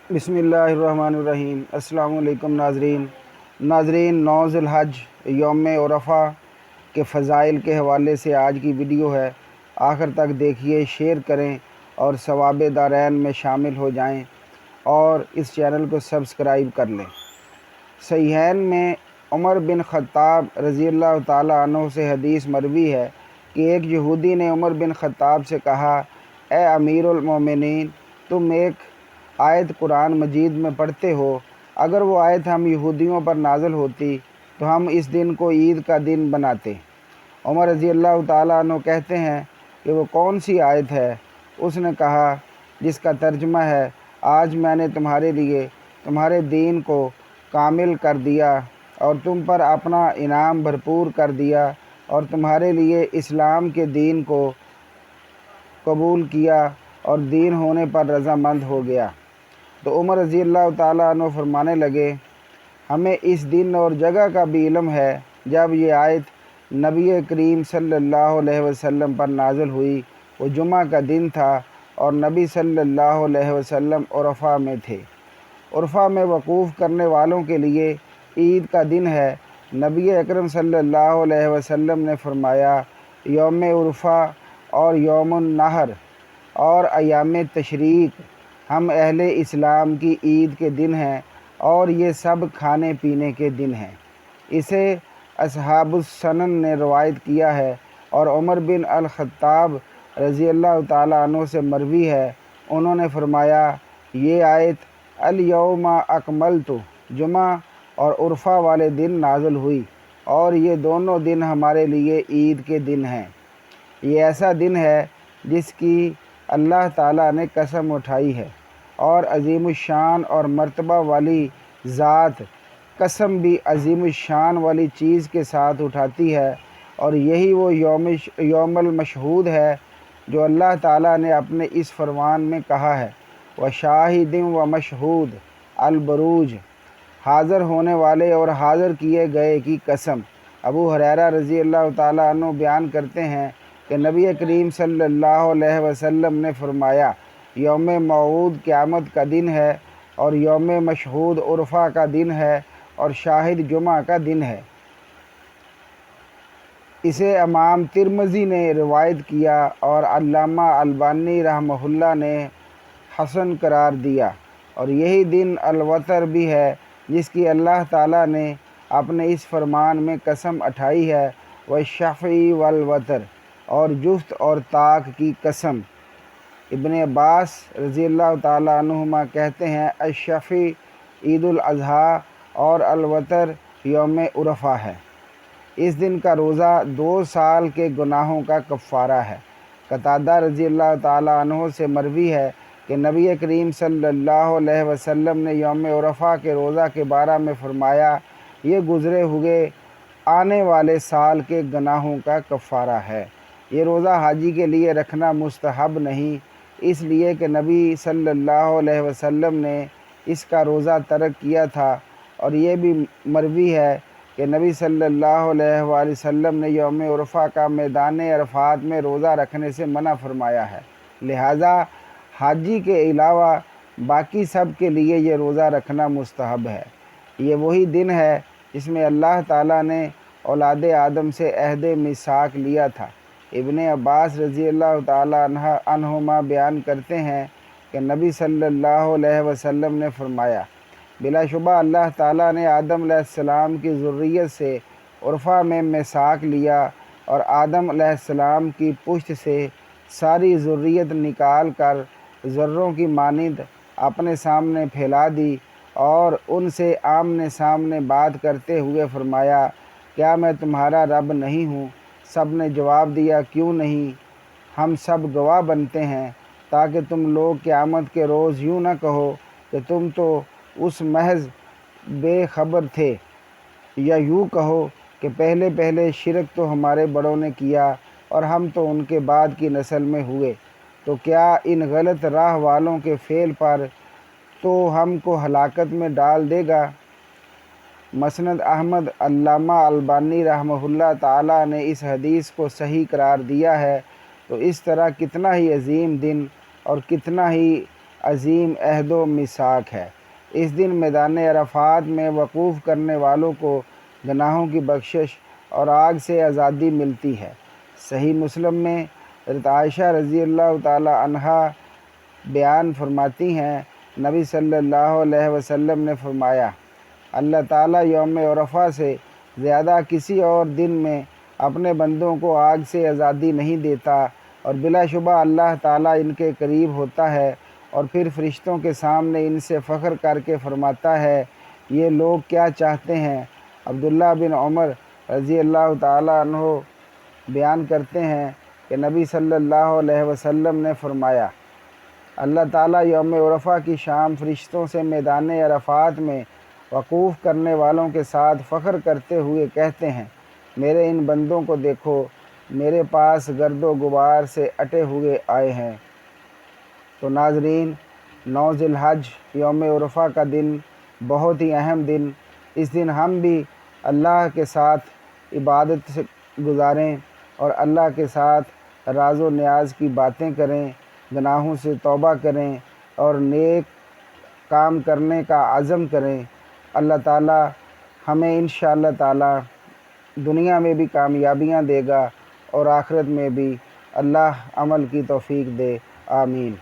بسم اللہ الرحمن الرحیم۔ السلام علیکم ناظرین 9 ذی الحج یوم عرفہ کے فضائل کے حوالے سے آج کی ویڈیو ہے۔ آخر تک دیکھیے، شیئر کریں اور ثواب دارین میں شامل ہو جائیں اور اس چینل کو سبسکرائب کر لیں۔ صحیحین میں عمر بن خطاب رضی اللہ تعالیٰ عنہ سے حدیث مروی ہے کہ ایک یہودی نے عمر بن خطاب سے کہا، اے امیر المومنین، تم ایک آیت قرآن مجید میں پڑھتے ہو، اگر وہ آیت ہم یہودیوں پر نازل ہوتی تو ہم اس دن کو عید کا دن بناتے۔ عمر رضی اللہ تعالیٰ عنہ کہتے ہیں کہ وہ کون سی آیت ہے؟ اس نے کہا، جس کا ترجمہ ہے، آج میں نے تمہارے لیے تمہارے دین کو کامل کر دیا اور تم پر اپنا انعام بھرپور کر دیا اور تمہارے لیے اسلام کے دین کو قبول کیا اور دین ہونے پر رضامند ہو گیا۔ تو عمر رضی اللہ تعالیٰ عنہ فرمانے لگے، ہمیں اس دن اور جگہ کا بھی علم ہے جب یہ آیت نبی کریم صلی اللہ علیہ وسلم پر نازل ہوئی۔ وہ جمعہ کا دن تھا اور نبی صلی اللہ علیہ وسلم عرفہ میں تھے۔ عرفہ میں وقوف کرنے والوں کے لیے عید کا دن ہے۔ نبی اکرم صلی اللہ علیہ وسلم نے فرمایا، یوم عرفہ اور یوم النحر اور ایام تشریق ہم اہل اسلام کی عید کے دن ہیں اور یہ سب کھانے پینے کے دن ہیں۔ اسے اصحاب السنن نے روایت کیا ہے اور عمر بن الخطاب رضی اللہ تعالیٰ عنہ سے مروی ہے، انہوں نے فرمایا، یہ آیت الیوم اکملت جمعہ اور عرفہ والے دن نازل ہوئی اور یہ دونوں دن ہمارے لیے عید کے دن ہیں۔ یہ ایسا دن ہے جس کی اللہ تعالیٰ نے قسم اٹھائی ہے اور عظیم الشان اور مرتبہ والی ذات قسم بھی عظیم الشان والی چیز کے ساتھ اٹھاتی ہے، اور یہی وہ یوم المشہود ہے جو اللہ تعالیٰ نے اپنے اس فرمان میں کہا ہے، وَشَاهِدٍ وَمَشْهُودٍ البروج، حاضر ہونے والے اور حاضر کیے گئے کی قسم۔ ابو ہریرہ رضی اللہ تعالیٰ عنہ بیان کرتے ہیں کہ نبی کریم صلی اللہ علیہ وسلم نے فرمایا، یوم موعود قیامت کا دن ہے اور یوم مشہود عرفہ کا دن ہے اور شاہد جمعہ کا دن ہے۔ اسے امام ترمذی نے روایت کیا اور علامہ البانی رحمہ اللہ نے حسن قرار دیا، اور یہی دن الوتر بھی ہے جس کی اللہ تعالیٰ نے اپنے اس فرمان میں قسم اٹھائی ہے، والشفع والوتر، اور جفت اور طاق کی قسم۔ ابن عباس رضی اللہ تعالیٰ عنہما کہتے ہیں، الشفع عید الاضحیٰ اور الوتر یوم عرفہ ہے۔ اس دن کا روزہ 2 سال کے گناہوں کا کفارہ ہے۔ قتادہ رضی اللہ تعالیٰ عنہ سے مروی ہے کہ نبی کریم صلی اللہ علیہ وسلم نے یوم عرفہ کے روزہ کے بارے میں فرمایا، یہ گزرے ہوئے آنے والے سال کے گناہوں کا کفارہ ہے۔ یہ روزہ حاجی کے لیے رکھنا مستحب نہیں، اس لیے کہ نبی صلی اللہ علیہ وسلم نے اس کا روزہ ترک کیا تھا، اور یہ بھی مروی ہے کہ نبی صلی اللہ علیہ وآلہ وسلم نے یوم عرفہ کا میدان عرفات میں روزہ رکھنے سے منع فرمایا ہے، لہٰذا حاجی کے علاوہ باقی سب کے لیے یہ روزہ رکھنا مستحب ہے۔ یہ وہی دن ہے جس میں اللہ تعالیٰ نے اولاد آدم سے عہد میثاق لیا تھا۔ ابن عباس رضی اللہ تعالیٰ عنہما بیان کرتے ہیں کہ نبی صلی اللہ علیہ وسلم نے فرمایا، بلا شبہ اللہ تعالیٰ نے آدم علیہ السلام کی ذریت سے عرفہ میں میثاق لیا اور آدم علیہ السلام کی پشت سے ساری ذریت نکال کر ذروں کی مانند اپنے سامنے پھیلا دی اور ان سے آمنے سامنے بات کرتے ہوئے فرمایا، کیا میں تمہارا رب نہیں ہوں؟ سب نے جواب دیا، کیوں نہیں، ہم سب گواہ بنتے ہیں، تاکہ تم لوگ قیامت کے روز یوں نہ کہو کہ تم تو اس محض بے خبر تھے، یا یوں کہو کہ پہلے پہلے شرک تو ہمارے بڑوں نے کیا اور ہم تو ان کے بعد کی نسل میں ہوئے، تو کیا ان غلط راہ والوں کے فعل پر تو ہم کو ہلاکت میں ڈال دے گا؟ مسند احمد۔ علامہ البانی رحمہ اللہ تعالیٰ نے اس حدیث کو صحیح قرار دیا ہے۔ تو اس طرح کتنا ہی عظیم دن اور کتنا ہی عظیم عہد و میثاق ہے۔ اس دن میدان عرفات میں وقوف کرنے والوں کو گناہوں کی بخشش اور آگ سے آزادی ملتی ہے۔ صحیح مسلم میں حضرت عائشہ رضی اللہ تعالی عنہا بیان فرماتی ہیں، نبی صلی اللہ علیہ وسلم نے فرمایا، اللہ تعالیٰ یوم عرفہ سے زیادہ کسی اور دن میں اپنے بندوں کو آگ سے آزادی نہیں دیتا، اور بلا شبہ اللہ تعالیٰ ان کے قریب ہوتا ہے اور پھر فرشتوں کے سامنے ان سے فخر کر کے فرماتا ہے، یہ لوگ کیا چاہتے ہیں؟ عبداللہ بن عمر رضی اللہ تعالیٰ عنہ بیان کرتے ہیں کہ نبی صلی اللہ علیہ وسلم نے فرمایا، اللہ تعالیٰ یوم عرفہ کی شام فرشتوں سے میدان عرفات میں وقوف کرنے والوں کے ساتھ فخر کرتے ہوئے کہتے ہیں، میرے ان بندوں کو دیکھو، میرے پاس گرد و غبار سے اٹے ہوئے آئے ہیں۔ تو ناظرین، 9 ذی الحج یوم عرفہ کا دن بہت ہی اہم دن، اس دن ہم بھی اللہ کے ساتھ عبادت سے گزاریں اور اللہ کے ساتھ راز و نیاز کی باتیں کریں، گناہوں سے توبہ کریں اور نیک کام کرنے کا عزم کریں۔ اللہ تعالیٰ ہمیں انشاءاللہ تعالیٰ دنیا میں بھی کامیابیاں دے گا اور آخرت میں بھی۔ اللہ عمل کی توفیق دے، آمین۔